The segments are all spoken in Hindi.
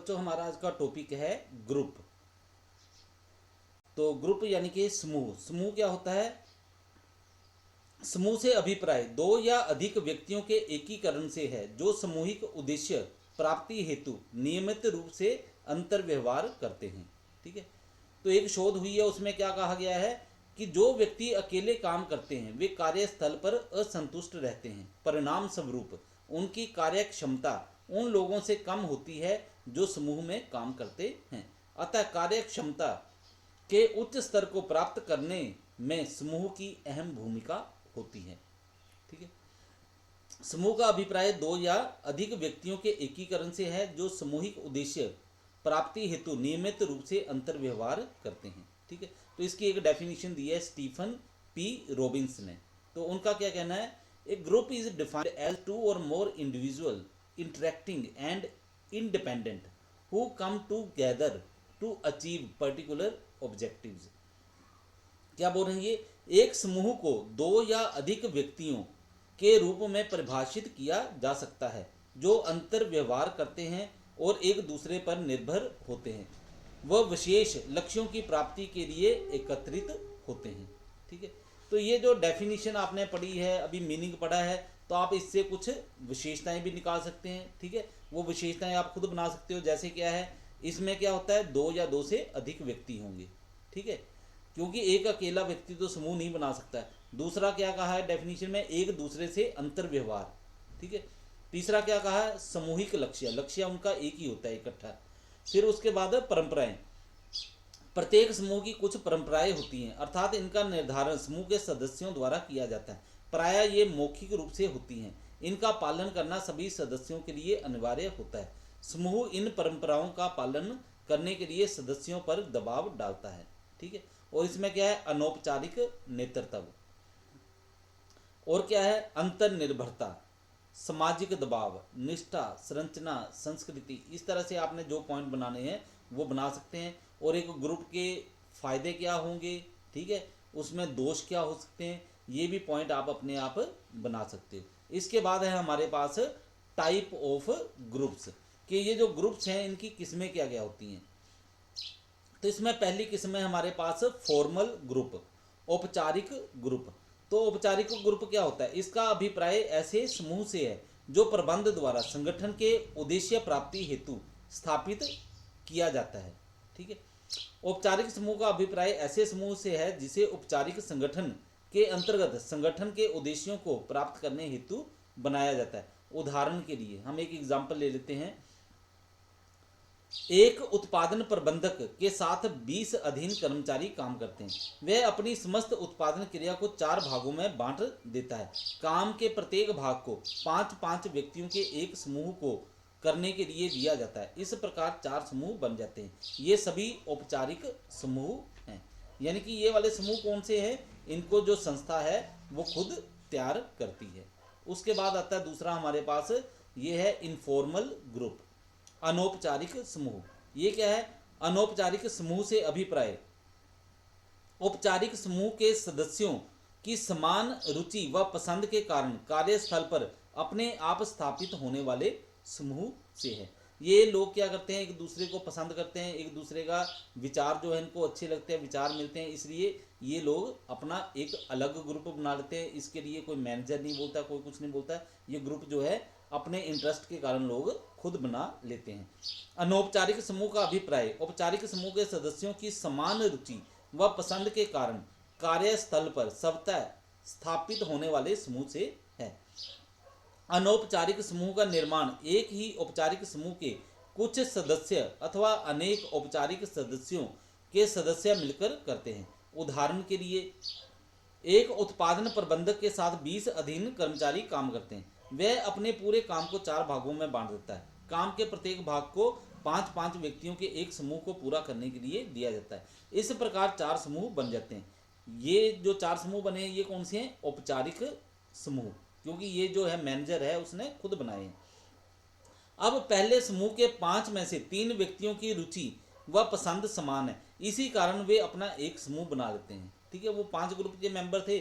बच्चों हमारा आज का टॉपिक है ग्रुप। तो ग्रुप यानी कि समूह। समूह क्या होता है? समूह से अभिप्राय दो या अधिक व्यक्तियों के एकीकरण से है जो सामूहिक उद्देश्य प्राप्ति हेतु नियमित रूप से अंतर व्यवहार करते हैं। ठीक है। तो एक शोध हुई है, उसमें क्या कहा गया है कि जो व्यक्ति अकेले काम करते हैं वे कार्यस्थल पर असंतुष्ट रहते हैं। परिणाम स्वरूप उनकी कार्य क्षमता उन लोगों से कम होती है जो समूह में काम करते हैं। अतः कार्य क्षमता के उच्च स्तर को प्राप्त करने में समूह की अहम भूमिका होती है। ठीक है। समूह का अभिप्राय दो या अधिक व्यक्तियों के एकीकरण से है जो सामूहिक उद्देश्य प्राप्ति हेतु नियमित रूप से अंतर व्यवहार करते हैं। ठीक है। तो इसकी एक डेफिनेशन दी है स्टीफन पी रॉबिन्स ने। तो उनका क्या कहना है? A group is defined as two or more individual interacting and independent who come together to achieve particular objectives. क्या बोल रहे हैं ये? एक समूह को दो या अधिक व्यक्तियों के रूप में परिभाषित किया जा सकता है जो अंतर व्यवहार करते हैं और एक दूसरे पर निर्भर होते हैं। वह विशेष लक्ष्यों की प्राप्ति के लिए एकत्रित होते हैं। ठीक है। तो ये जो डेफिनेशन आपने पढ़ी है, अभी मीनिंग पढ़ा है, तो आप इससे कुछ विशेषताएं भी निकाल सकते हैं। ठीक है। वो विशेषताएं आप खुद बना सकते हो। जैसे क्या है, इसमें क्या होता है, दो या दो से अधिक व्यक्ति होंगे। ठीक है। क्योंकि एक अकेला व्यक्ति तो समूह नहीं बना सकता है। दूसरा क्या कहा है डेफिनेशन में? एक दूसरे से अंतर व्यवहार। ठीक है। तीसरा क्या कहा है? सामूहिक लक्ष्य। लक्ष्य उनका एक ही होता है, इकट्ठा। फिर उसके बाद परंपराएं। प्रत्येक समूह की कुछ परंपराएं होती हैं, अर्थात इनका निर्धारण समूह के सदस्यों द्वारा किया जाता है। प्रायः ये मौखिक रूप से होती हैं। इनका पालन करना सभी सदस्यों के लिए अनिवार्य होता है। समूह इन परंपराओं का पालन करने के लिए सदस्यों पर दबाव डालता है। ठीक है। और इसमें क्या है? अनौपचारिक नेतृत्व। और क्या है? अंतर निर्भरता, सामाजिक दबाव, निष्ठा, संरचना, संस्कृति। इस तरह से आपने जो पॉइंट बनाने हैं वो बना सकते हैं। और एक ग्रुप के फायदे क्या होंगे, ठीक है, उसमें दोष क्या हो सकते हैं, ये भी पॉइंट आप अपने आप बना सकते हो। इसके बाद है हमारे पास टाइप ऑफ ग्रुप्स, कि ये जो ग्रुप्स हैं इनकी किस्में क्या क्या होती हैं। तो इसमें पहली किस्म है हमारे पास फॉर्मल ग्रुप, औपचारिक ग्रुप। तो औपचारिक ग्रुप क्या होता है? इसका अभिप्राय ऐसे समूह से है जो प्रबंध द्वारा संगठन के उद्देश्य प्राप्ति हेतु स्थापित किया जाता है। ठीक है। औपचारिक समूह का अभिप्राय ऐसे समूह से है जिसे औपचारिक संगठन के अंतर्गत संगठन के उद्देश्यों को प्राप्त करने हेतु बनाया जाता है। उदाहरण के लिए हम एक एग्जाम्पल ले लेते हैं। एक उत्पादन प्रबंधक के साथ 20 अधीन कर्मचारी काम करते हैं। वह अपनी समस्त उत्पादन क्रिया को 4 भागों में बांट देता है। काम के प्रत्येक भाग को 5-5 व्यक्तियों के एक समूह को करने के लिए दिया जाता है। इस प्रकार 4 समूह बन जाते हैं। ये सभी औपचारिक समूह हैं। यानी कि ये वाले समूह कौन से हैं? इनको जो संस्था है वो खुद तैयार करती है। उसके बाद आता है दूसरा हमारे पास, ये है इनफॉर्मल ग्रुप, अनौपचारिक समूह। ये क्या है? अनौपचारिक समूह से अभिप्राय औपचारिक समूह के सदस्यों की समान रुचि व पसंद के कारण कार्यस्थल पर अपने आप स्थापित होने वाले समूह से है। ये लोग क्या करते हैं? एक दूसरे को पसंद करते हैं, एक दूसरे का विचार जो है इनको अच्छे लगते हैं, विचार मिलते हैं, इसलिए ये लोग अपना एक अलग ग्रुप बना लेते हैं। इसके लिए कोई मैनेजर नहीं बोलता, कोई कुछ नहीं बोलता। ये ग्रुप जो है अपने इंटरेस्ट के कारण लोग खुद बना लेते हैं। अनौपचारिक समूह का अभिप्राय औपचारिक समूह के सदस्यों की समान रुचि व पसंद के कारण कार्यस्थल पर स्वतः स्थापित होने वाले समूह से है। अनौपचारिक समूह का निर्माण एक ही औपचारिक समूह के कुछ सदस्य अथवा अनेक औपचारिक सदस्यों के सदस्य मिलकर करते हैं। उदाहरण के लिए एक उत्पादन प्रबंधक के साथ 20 अधीन कर्मचारी काम करते हैं। वह अपने पूरे काम को 4 भागों में बांट देता है। काम के प्रत्येक भाग को 5-5 व्यक्तियों के एक समूह को पूरा करने के लिए दिया जाता है। इस प्रकार 4 समूह बन जाते हैं। ये जो 4 समूह बने हैं ये कौन से हैं? औपचारिक समूह, क्योंकि ये जो है मैनेजर है उसने खुद बनाए हैं। अब पहले समूह के 5 में से 3 व्यक्तियों की रुचि व पसंद समान है, इसी कारण वे अपना एक समूह बना लेते हैं। ठीक है। वो 5 ग्रुप के मेंबर थे,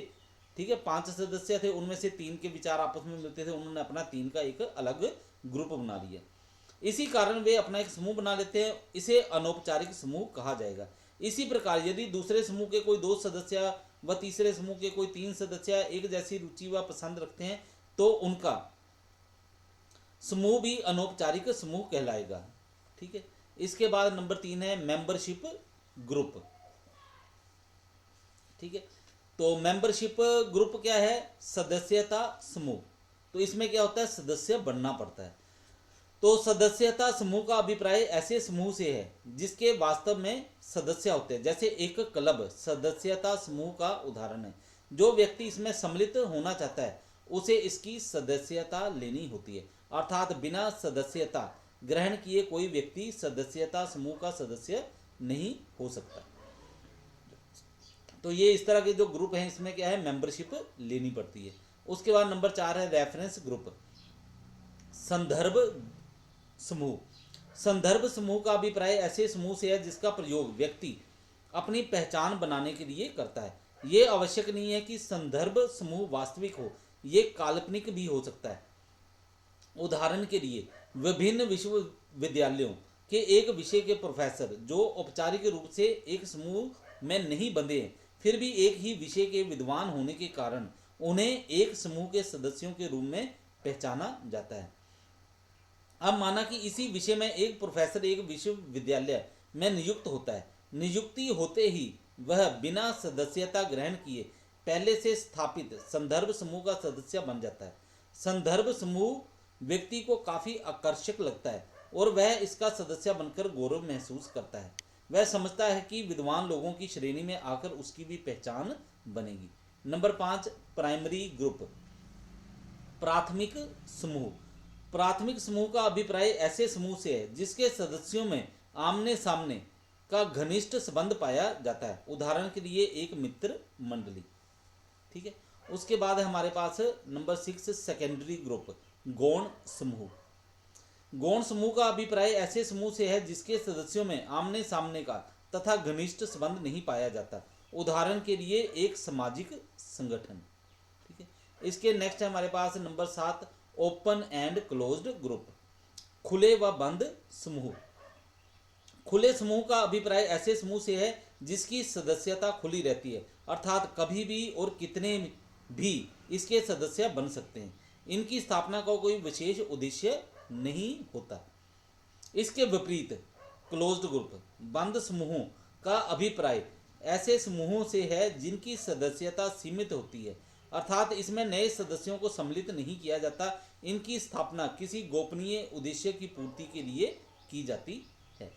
ठीक है, 5 सदस्य थे, उनमें से 3 के विचार आपस में मिलते थे, उन्होंने अपना 3 का एक अलग ग्रुप बना लिया। इसी कारण वे अपना एक समूह बना लेते हैं, इसे अनौपचारिक समूह कहा जाएगा। इसी प्रकार यदि दूसरे समूह के कोई 2 सदस्य व तीसरे समूह के कोई 3 सदस्य एक जैसी रुचि व पसंद रखते हैं तो उनका समूह भी अनौपचारिक समूह कहलाएगा। ठीक है। इसके बाद नंबर 3 है मेंबरशिप ग्रुप। ठीक है। तो मेंबरशिप ग्रुप क्या है? सदस्यता समूह। तो इसमें क्या होता है? सदस्य बनना पड़ता है। तो सदस्यता समूह का अभिप्राय ऐसे समूह से है जिसके वास्तव में सदस्य होते हैं। जैसे एक क्लब सदस्यता समूह का उदाहरण है। जो व्यक्ति इसमें सम्मिलित होना चाहता है उसे इसकी सदस्यता लेनी होती है, अर्थात बिना सदस्यता ग्रहण किए कोई व्यक्ति सदस्यता समूह का सदस्य नहीं हो सकता। तो ये इस तरह के जो ग्रुप हैं इसमें क्या है? मेंबरशिप लेनी पड़ती है। उसके बाद नंबर 4 है रेफरेंस ग्रुप, संदर्भ समूह। संदर्भ समूह का अभिप्राय ऐसे समूह से है जिसका प्रयोग व्यक्ति अपनी पहचान बनाने के लिए करता है। ये आवश्यक नहीं है कि संदर्भ समूह वास्तविक हो, ये काल्पनिक भी हो सकता है। उदाहरण के लिए विभिन्न विश्वविद्यालयों के एक विषय के प्रोफेसर जो औपचारिक रूप से एक समूह में नहीं बंधे हैं, फिर भी एक ही विषय के विद्वान होने के कारण उन्हें एक समूह के सदस्यों के रूप में पहचाना जाता है। अब माना कि इसी विषय में एक प्रोफेसर एक विश्वविद्यालय में नियुक्त होता है। नियुक्ति होते ही वह बिना सदस्यता ग्रहण किए पहले से स्थापित संदर्भ समूह का सदस्य बन जाता है। संदर्भ समूह व्यक्ति को काफी आकर्षक लगता है और वह इसका सदस्य बनकर गौरव महसूस करता है। वह समझता है कि विद्वान लोगों की श्रेणी में आकर उसकी भी पहचान बनेगी। नंबर 5 प्राइमरी ग्रुप, प्राथमिक समूह। प्राथमिक समूह का अभिप्राय ऐसे समूह से है जिसके सदस्यों में आमने सामने का घनिष्ठ संबंध पाया जाता है। उदाहरण के लिए एक मित्र मंडली। ठीक है। उसके बाद है हमारे पास नंबर 6 सेकेंडरी ग्रुप, गौण समूह। गौण समूह का अभिप्राय ऐसे समूह से है जिसके सदस्यों में आमने सामने का तथा घनिष्ठ संबंध नहीं पाया जाता। उदाहरण के लिए एक सामाजिक संगठन। ठीक है। इसके नेक्स्ट है हमारे पास number 7 open and closed group, खुले व बंद समूह। खुले समूह का अभिप्राय ऐसे समूह से है जिसकी सदस्यता खुली रहती है, अर्थात कभी भी और कितने भी इसके सदस्य बन सकते हैं। इनकी स्थापना का कोई विशेष उद्देश्य नहीं होता। इसके विपरीत क्लोज्ड ग्रुप, बंद समूहों का अभिप्राय ऐसे समूहों से है जिनकी सदस्यता सीमित होती है, अर्थात इसमें नए सदस्यों को सम्मिलित नहीं किया जाता। इनकी स्थापना किसी गोपनीय उद्देश्य की पूर्ति के लिए की जाती है।